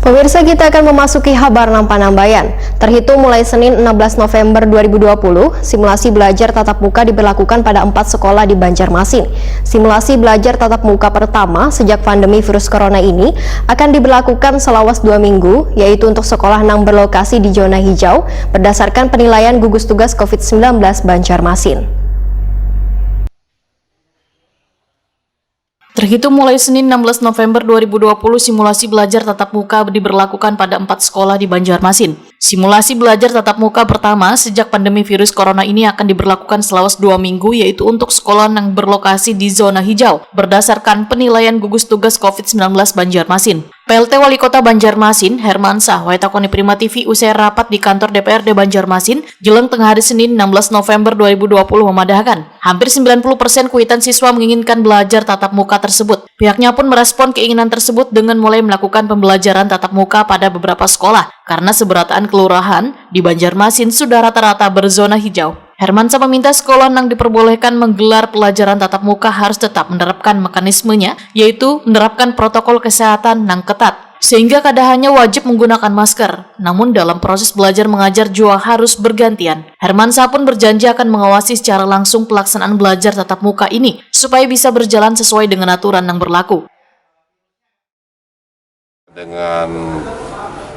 Pemirsa, kita akan memasuki Habarnam Panambayan. Terhitung mulai Senin 16 November 2020, simulasi belajar tatap muka diberlakukan pada 4 sekolah di Banjarmasin. Simulasi belajar tatap muka pertama sejak pandemi virus corona ini akan diberlakukan selawas 2 minggu, yaitu untuk sekolah yang berlokasi di zona hijau berdasarkan penilaian gugus tugas COVID-19 Banjarmasin. Terhitung mulai Senin 16 November 2020, simulasi belajar tatap muka diberlakukan pada 4 sekolah di Banjarmasin. Simulasi belajar tatap muka pertama sejak pandemi virus corona ini akan diberlakukan selawas 2 minggu, yaitu untuk sekolah yang berlokasi di zona hijau, berdasarkan penilaian gugus tugas COVID-19 Banjarmasin. PLT Wali Kota Banjarmasin, Hermansyah, Waitakoni Prima TV usai rapat di kantor DPRD Banjarmasin, jelang tengah hari Senin 16 November 2020 memadahkan, hampir 90% kuitan siswa menginginkan belajar tatap muka tersebut. Pihaknya pun merespon keinginan tersebut dengan mulai melakukan pembelajaran tatap muka pada beberapa sekolah, karena seberataan kelurahan di Banjarmasin sudah rata-rata berzona hijau. Hermansyah meminta sekolah yang diperbolehkan menggelar pelajaran tatap muka harus tetap menerapkan mekanismenya, yaitu menerapkan protokol kesehatan yang ketat, sehingga kada hanya wajib menggunakan masker, namun dalam proses belajar mengajar juga harus bergantian. Hermansyah pun berjanji akan mengawasi secara langsung pelaksanaan belajar tatap muka ini, supaya bisa berjalan sesuai dengan aturan yang berlaku. Dengan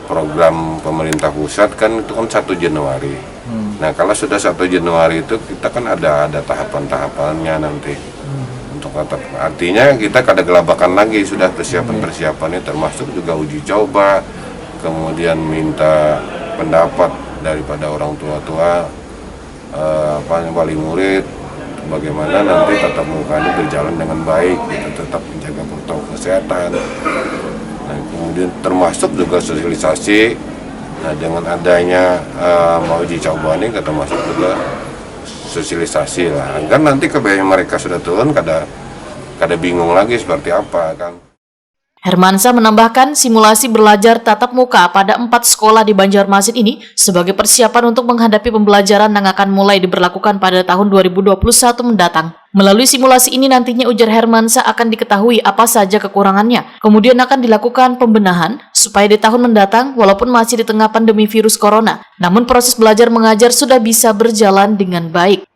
program pemerintah pusat kan itu kan 1 Januari. Nah kalau sudah 1 Januari itu kita kan ada tahapan-tahapannya nanti untuk tetap, artinya kita kada gelabakan lagi, sudah persiapan-persiapannya termasuk juga uji coba, kemudian minta pendapat daripada orang tua-tua, wali murid, bagaimana nanti tatap muka ini berjalan dengan baik, kita tetap menjaga protokol kesehatan. Nah, kemudian termasuk juga sosialisasi. Nah, dengan adanya mau uji coba ini kita masuk juga sosialisasi lah. Kan nanti kebayang mereka sudah turun kada bingung lagi seperti apa kan. Hermansyah menambahkan simulasi belajar tatap muka pada 4 sekolah di Banjarmasin ini sebagai persiapan untuk menghadapi pembelajaran yang akan mulai diberlakukan pada tahun 2021 mendatang. Melalui simulasi ini nantinya, ujar Hermansyah, akan diketahui apa saja kekurangannya. Kemudian akan dilakukan pembenahan supaya di tahun mendatang, walaupun masih di tengah pandemi virus corona, namun proses belajar mengajar sudah bisa berjalan dengan baik.